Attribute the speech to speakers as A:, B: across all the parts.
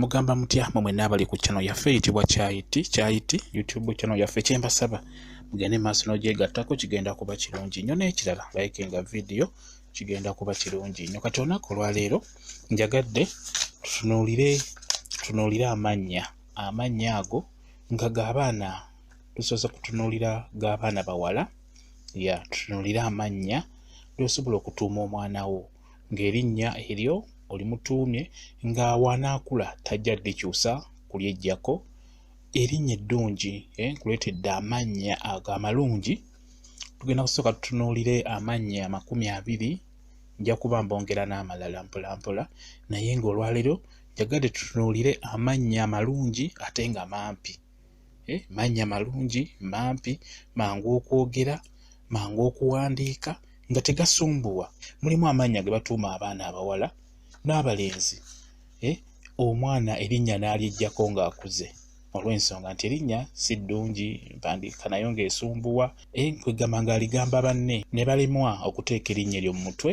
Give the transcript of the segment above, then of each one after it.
A: Mugamba mutya mwe nabali ku channel yaffe eyitibwa Kyayiti YouTube channel yaffe kyembasaba mugende maaso n'ogyegattako kigenda kuba kirungi nnyo n'ekirala likenga video kigenda kuba kirungi nnyo. Kati olunaku olwaleero njagadde tutunuulire amannya ago nga g'abaana tusoose kutunuulira g'abaana bawala tutunuulire amannya ly'osobola okutuuma omwana wo ng'erinnya eryo olimutuumye nga wanaakula tajja ddikyusa kulyeggyako erinnya eddungi nkuleetedde amannya ago amalungi. Tugenda kusooka tutunuulire amannya 20 nja kuba mbongera n'amalala mpolampola naye ng'olwaleero njagadde tutunuulire amannya amalungi ate nga mampi. Mannya malungi mampi, mangu okwogera, mangu okuwandiika nga tegasumbuwa. Mulimu amannya ge batuuma abaana abawala n'abalenzi. Omwana erinnya n'alyeggyako ng'akuze olw'ensonga nti erinnya si ddungi, mpandiika nayo ng'esumbuwa. Kwegamba ng'aligamba banne ne balemwa okuteeka erinnya eryo mu mutwe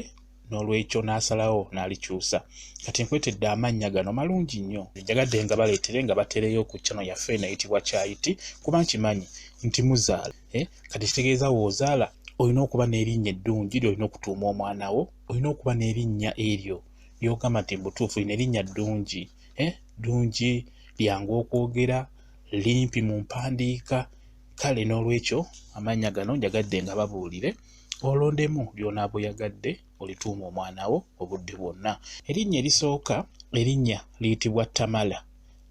A: n'olwekyo n'asalawo n'alikyusa. Kati nkwetedde amannya gano malungi nnyo njagadde nga baleetere nga batereyo ku channel yaffe eyitibwa Kyayiti kuba nkimanyi nti muzaala. Kati kitegeeza w'ozaala olina okuba n'erinnya eddungi ly'olina okutuuma omwana wo, olina okuba n'erinnya eryo ly'ogamba nti mbutuufu lino erinnya ddungi. Ddungi, lyangu okwogera, limpi mu mpandiika. Kale n'olwekyo amannya gano njagadde nga babuulire olondemu ly'onaaba oyagadde olituuma omwana wo obudde bwonna. Erinnya erisooka erinnya liyitibwa Tamala.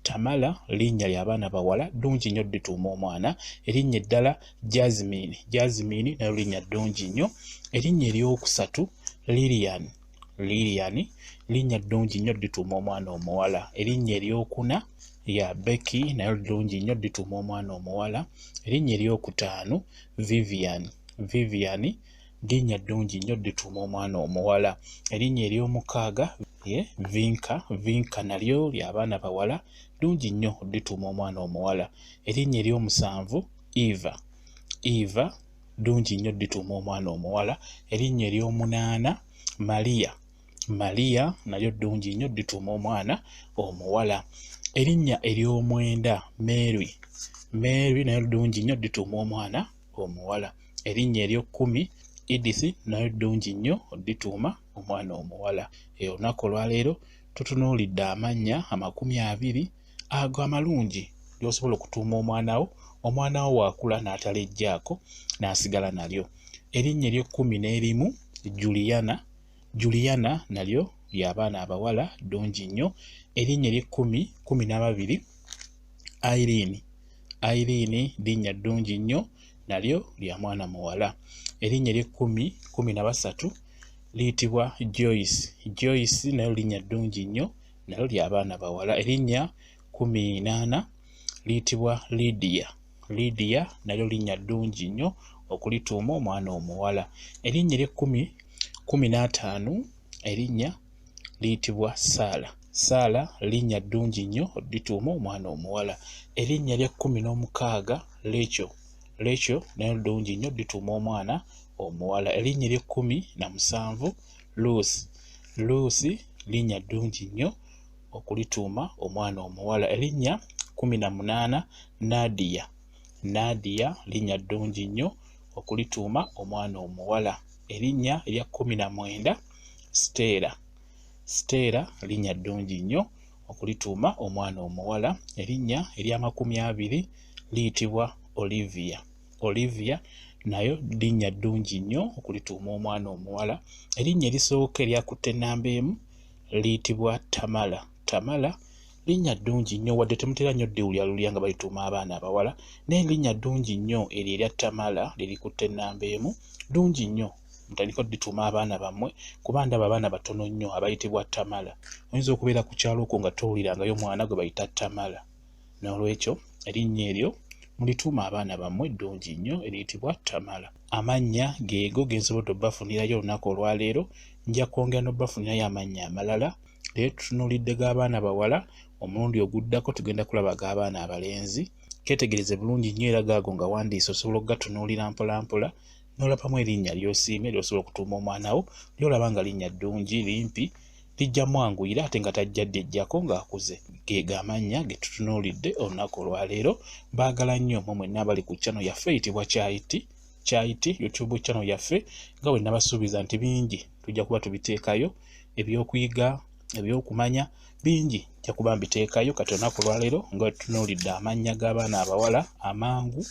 A: Tamala linnya ly'abaana bawala ddungi nnyo ddituuma omwana. Erinnya eddala Jasmine. Jasmine nayo linnya ddungi nnyo. Erinnya eryokusatu Lilian. Lilian linnya ddungi nnyo ddituuma omwana omuwala. Erinnya eryokuna ya Becky nayo ddungi nnyo ddituuma omwana omuwala. Erinnya eryokutaano Vivian. Vivian linnya ddungi nnyo ddituuma omwana omuwala. Erinnya eryomukaaga Vinka. Vinka nalyo ly'abaana bawala ddungi nnyo ddituuma omwana omuwala. Erinnya eryomusanvu Eva. Eva ddungi nnyo ddituuma omwana omuwala. Erinnya eryomunaana Maria. Maria nalyo ddungi nnyo ddituuma omwana omuwala. Erinnya ery'omwenda Mary. Mary nayo ddungi nnyo ddituuma omwana omuwala. Erinnya ery'okkumi Edith nayo ddungi nnyo ddituuma omwana omuwala. Olunaku olwaleero tutunuulidde amannya 20 ago amalungi ly'osobola okutuuma omwana wo waakula n'atalejjaako n'asigala nalyo. Erinnya ery'ekkumi Juliana. Juliana nalyo ly'abaana abawala ddungi nnyo. Erinnya ery'ekkumi Irene. Irene linnya ddungi nnyo nalyo lya mwana muwala. Erinnya ery'ekkumi na basatu liyitibwa Joyce. Joyce nayo linnya ddungi nnyo nalyo ly'abaana bawala. Erinnya 18 liyitibwa Lydia. Lydia nalyo linnya ddungi nnyo okulituuma omwana omuwala. Erinnya ery'ekkumi erinnya liyitibwa Sara. Sara linnya ddungi nnyo lituuma omwana omuwala. Erinnya ery'ekkumi Rachel. Rachel nayo ddungi nnyo lituuma omwana omuwala. Erinnya ery'ekkumi Lucy. Lucy linnya ddungi nnyo okulituuma omwana omuwala. Erinnya 18 Nadia. Nadia linnya ddungi nnyo okulituuma omwana omuwala. Erinnya erya 19 Stella. Stella linnya ddungi nnyo okulituuma omwana omuwala. Erinnya erya 20 liyitibwa Olivia. Olivia nayo linnya ddungi nnyo okulituuma omwana omuwala. Erinnya erisooka eryakutte ennamba emu liyitibwa Tamala. Tamala linnya ddungi nnyo wadde temutera nnyo ddiwulya nga balituuma abaana abawala naye linnya ddungi nnyo eryo erya Tamala lirikutte ennamba emu ddungi nnyo mutandika oddituuma abaana bammwe kuba ndaba abaana batono nnyo abayitibwa Tamala. Oyinza okubeera ku kyalo okwo nga towulirangayo mwana gwe bayita Tamala. N'olwekyo erinnya eryo mulituuma abaana bammwe ddungi nnyo eriyitibwa Tamala. Amannya geego gensobodde obbafunirayo olunaku olwaleero. Nja kwongera n'obbafunirayo amannya amalala. Leero tutunuulidde g'abaana bawala, omulundi oguddako tugenda kulaba g'abaana abalenzi. Ketegereze bulungi nnyo era gaago nga wandiise osobola okugatunuulira mpolampola n'olabamu erinnya ly'osiimye ly'osobola okutuuma omwana wo ly'olaba nga linnya ddungi limpi lijja mwanguyira ate nga tajja ddejjako ng'akuze. Ge amannya ge tutunuulidde olunaku olwaleero. Mbaagala nnyo mmwe mwenna abali ku channel yaffe eyitibwa Kyayiti YouTube channel yaffe, nga bwe nabasuubiza nti bingi tujja kuba tubiteekayo, ebyokuyiga, ebyokumanya bingi nja kuba mbiteekayo. Kati olunaku olwaleero nga tutunuulidde amannya g'abaana abawala amangu,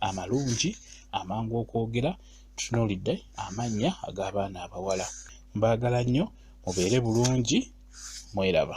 A: amalungi, amangu okwogera, tutunuulidde amannya ag'abaana abawala. Mbaagala nnyo, mubeere bulungi, mweraba.